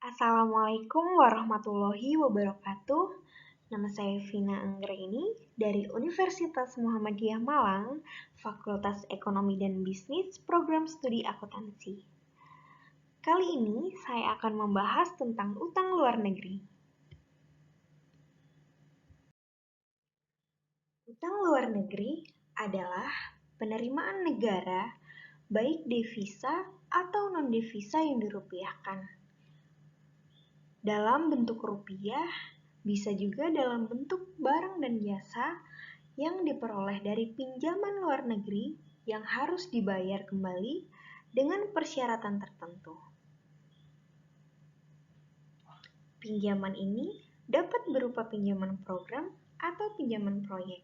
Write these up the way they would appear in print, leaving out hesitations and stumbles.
Assalamualaikum warahmatullahi wabarakatuh. Nama saya Vina Anggraini dari Universitas Muhammadiyah Malang, Fakultas Ekonomi dan Bisnis, Program Studi Akuntansi. Kali ini saya akan membahas tentang utang luar negeri. Utang luar negeri adalah penerimaan negara, baik devisa atau non-devisa yang dirupiahkan. Dalam bentuk rupiah, bisa juga dalam bentuk barang dan jasa yang diperoleh dari pinjaman luar negeri yang harus dibayar kembali dengan persyaratan tertentu. Pinjaman ini dapat berupa pinjaman program atau pinjaman proyek.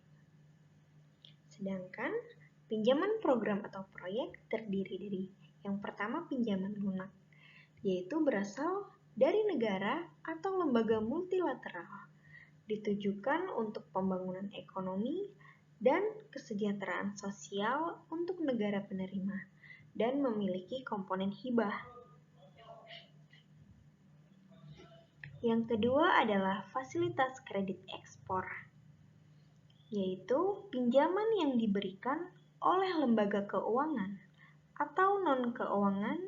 Sedangkan pinjaman program atau proyek terdiri dari yang pertama pinjaman lunak, yaitu berasal dari negara atau lembaga multilateral, ditujukan untuk pembangunan ekonomi dan kesejahteraan sosial untuk negara penerima dan memiliki komponen hibah. Yang kedua adalah fasilitas kredit ekspor, yaitu pinjaman yang diberikan oleh lembaga keuangan atau non-keuangan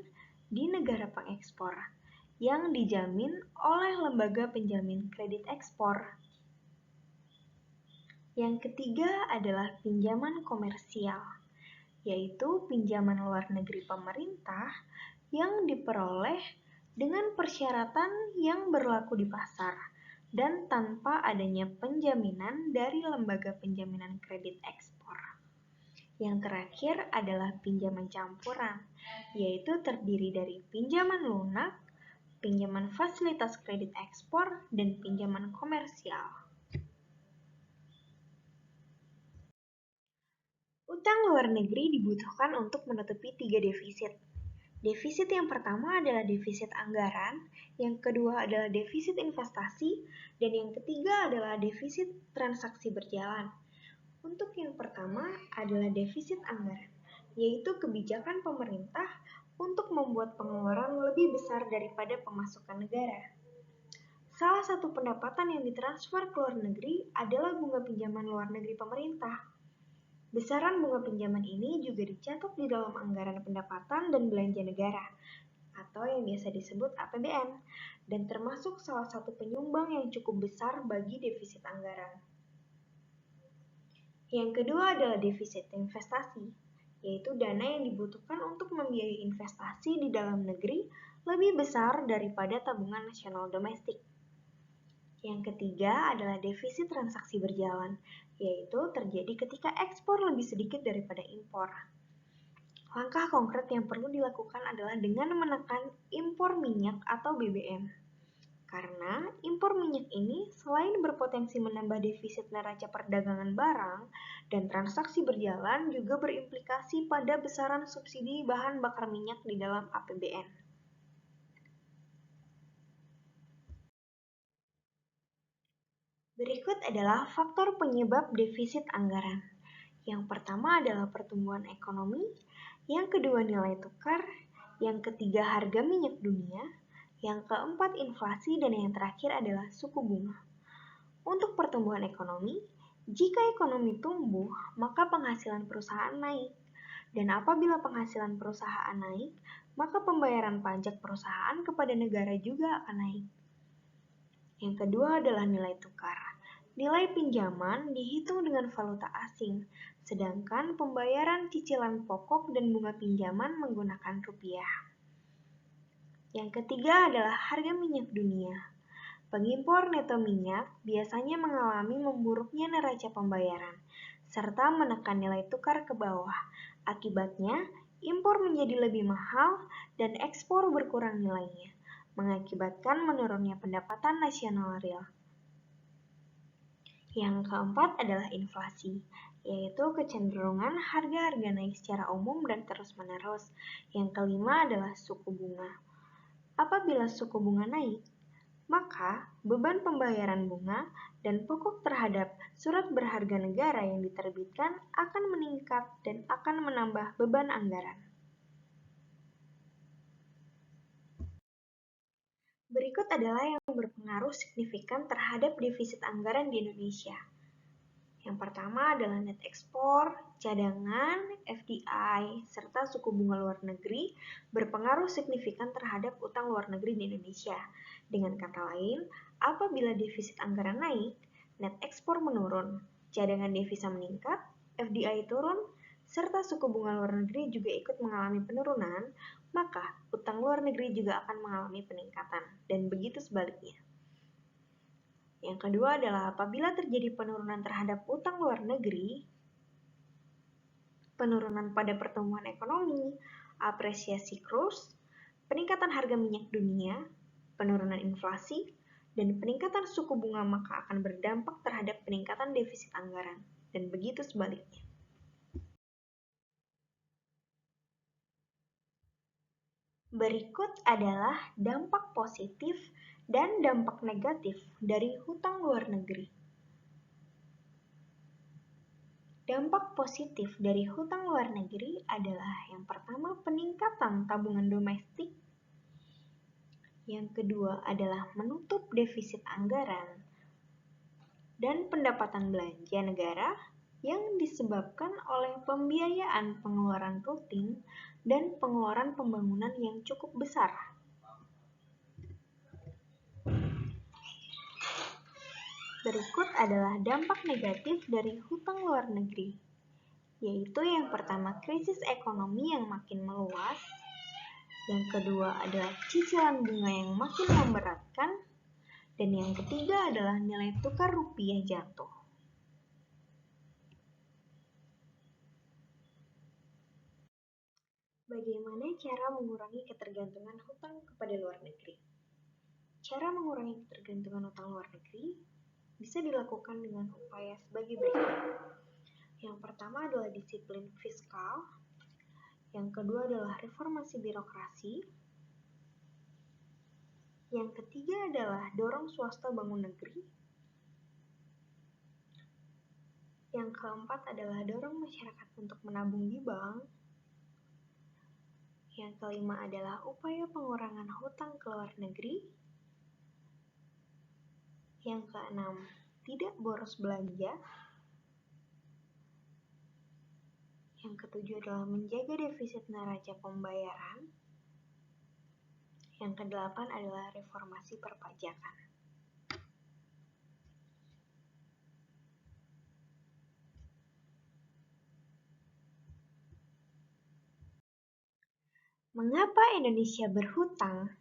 di negara pengekspor yang dijamin oleh lembaga penjamin kredit ekspor. Yang ketiga adalah pinjaman komersial, yaitu pinjaman luar negeri pemerintah yang diperoleh dengan persyaratan yang berlaku di pasar dan tanpa adanya penjaminan dari lembaga penjaminan kredit ekspor. Yang terakhir adalah pinjaman campuran, yaitu terdiri dari pinjaman lunak, pinjaman fasilitas kredit ekspor, dan pinjaman komersial. Utang luar negeri dibutuhkan untuk menutupi 3 defisit. Defisit yang pertama adalah defisit anggaran, yang kedua adalah defisit investasi, dan yang ketiga adalah defisit transaksi berjalan. Untuk yang pertama adalah defisit anggaran, yaitu kebijakan pemerintah untuk membuat pengeluaran lebih besar daripada pemasukan negara. Salah satu pendapatan yang ditransfer ke luar negeri adalah bunga pinjaman luar negeri pemerintah. Besaran bunga pinjaman ini juga dicatat di dalam anggaran pendapatan dan belanja negara, atau yang biasa disebut APBN, dan termasuk salah satu penyumbang yang cukup besar bagi defisit anggaran. Yang kedua adalah defisit investasi, yaitu dana yang dibutuhkan untuk membiayai investasi di dalam negeri lebih besar daripada tabungan nasional domestik. Yang ketiga adalah defisit transaksi berjalan, yaitu terjadi ketika ekspor lebih sedikit daripada impor. Langkah konkret yang perlu dilakukan adalah dengan menekan impor minyak atau BBM. Karena impor minyak ini selain berpotensi menambah defisit neraca perdagangan barang dan transaksi berjalan juga berimplikasi pada besaran subsidi bahan bakar minyak di dalam APBN. Berikut adalah faktor penyebab defisit anggaran. Yang pertama adalah pertumbuhan ekonomi, yang kedua nilai tukar, yang ketiga harga minyak dunia, yang keempat inflasi, dan yang terakhir adalah suku bunga. Untuk pertumbuhan ekonomi, jika ekonomi tumbuh, maka penghasilan perusahaan naik. Dan apabila penghasilan perusahaan naik, maka pembayaran pajak perusahaan kepada negara juga akan naik. Yang kedua adalah nilai tukar. Nilai pinjaman dihitung dengan valuta asing, sedangkan pembayaran cicilan pokok dan bunga pinjaman menggunakan rupiah. Yang ketiga adalah harga minyak dunia. Pengimpor neto minyak biasanya mengalami memburuknya neraca pembayaran, serta menekan nilai tukar ke bawah. Akibatnya, impor menjadi lebih mahal dan ekspor berkurang nilainya, mengakibatkan menurunnya pendapatan nasional real. Yang keempat adalah inflasi, yaitu kecenderungan harga-harga naik secara umum dan terus-menerus. Yang kelima adalah suku bunga. Apabila suku bunga naik, maka beban pembayaran bunga dan pokok terhadap surat berharga negara yang diterbitkan akan meningkat dan akan menambah beban anggaran. Berikut adalah yang berpengaruh signifikan terhadap defisit anggaran di Indonesia. Yang pertama adalah net ekspor, cadangan, FDI, serta suku bunga luar negeri berpengaruh signifikan terhadap utang luar negeri di Indonesia. Dengan kata lain, apabila defisit anggaran naik, net ekspor menurun, cadangan devisa meningkat, FDI turun, serta suku bunga luar negeri juga ikut mengalami penurunan, maka utang luar negeri juga akan mengalami peningkatan, dan begitu sebaliknya. Yang kedua adalah apabila terjadi penurunan terhadap utang luar negeri, penurunan pada pertumbuhan ekonomi, apresiasi kurs, peningkatan harga minyak dunia, penurunan inflasi, dan peningkatan suku bunga maka akan berdampak terhadap peningkatan defisit anggaran, dan begitu sebaliknya. Berikut adalah dampak positif dan dampak negatif dari hutang luar negeri. Dampak positif dari hutang luar negeri adalah yang pertama peningkatan tabungan domestik, yang kedua adalah menutup defisit anggaran dan pendapatan belanja negara yang disebabkan oleh pembiayaan pengeluaran rutin dan pengeluaran pembangunan yang cukup besar. Berikut adalah dampak negatif dari hutang luar negeri, yaitu yang pertama krisis ekonomi yang makin meluas, yang kedua adalah cicilan bunga yang makin memberatkan, dan yang ketiga adalah nilai tukar rupiah jatuh. Bagaimana cara mengurangi ketergantungan hutang kepada luar negeri? Cara mengurangi ketergantungan hutang luar negeri bisa dilakukan dengan upaya sebagai berikut. Yang pertama adalah disiplin fiskal, yang kedua adalah reformasi birokrasi, yang ketiga adalah dorong swasta bangun negeri, yang keempat adalah dorong masyarakat untuk menabung di bank, yang kelima adalah upaya pengurangan hutang ke luar negeri, yang keenam tidak boros belanja, yang ketujuh adalah menjaga defisit neraca pembayaran, yang kedelapan adalah reformasi perpajakan. Mengapa Indonesia berhutang?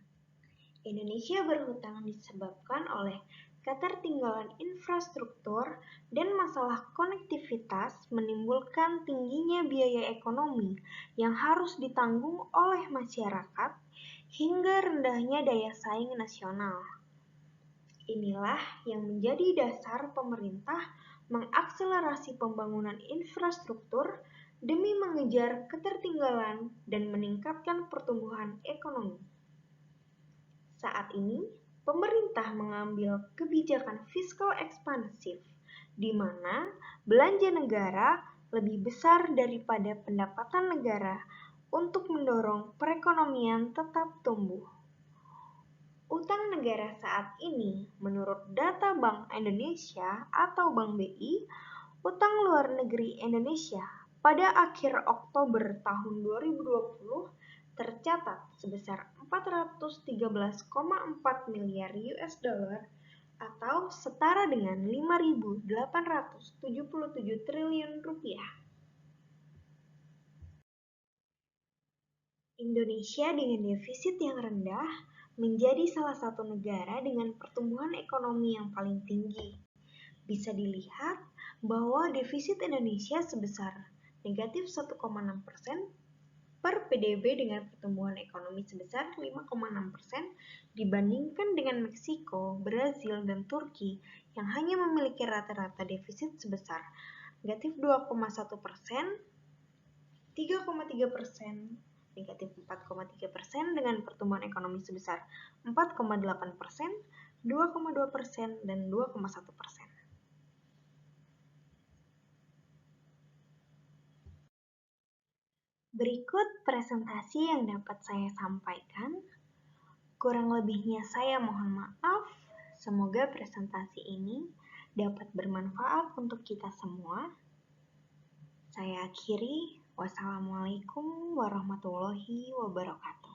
Indonesia berhutang disebabkan oleh ketertinggalan infrastruktur dan masalah konektivitas menimbulkan tingginya biaya ekonomi yang harus ditanggung oleh masyarakat hingga rendahnya daya saing nasional. Inilah yang menjadi dasar pemerintah mengakselerasi pembangunan infrastruktur demi mengejar ketertinggalan dan meningkatkan pertumbuhan ekonomi. Saat ini, pemerintah mengambil kebijakan fiskal ekspansif, di mana belanja negara lebih besar daripada pendapatan negara untuk mendorong perekonomian tetap tumbuh. Utang negara saat ini, menurut data Bank Indonesia atau Bank BI, utang luar negeri Indonesia pada akhir Oktober tahun 2020 tercatat sebesar 413,4 miliar US dollar atau setara dengan 5.877 triliun rupiah. Indonesia dengan defisit yang rendah menjadi salah satu negara dengan pertumbuhan ekonomi yang paling tinggi. Bisa dilihat bahwa defisit Indonesia sebesar negatif 1,6% per PDB dengan pertumbuhan ekonomi sebesar 5,6% dibandingkan dengan Meksiko, Brazil, dan Turki yang hanya memiliki rata-rata defisit sebesar negatif 2,1%, 3,3%, negatif 4,3% dengan pertumbuhan ekonomi sebesar 4,8%, 2,2%, dan 2,1%. Berikut presentasi yang dapat saya sampaikan Kurang lebihnya saya mohon maaf. Semoga presentasi ini dapat bermanfaat untuk kita semua. Saya akhiri. Wassalamualaikum warahmatullahi wabarakatuh.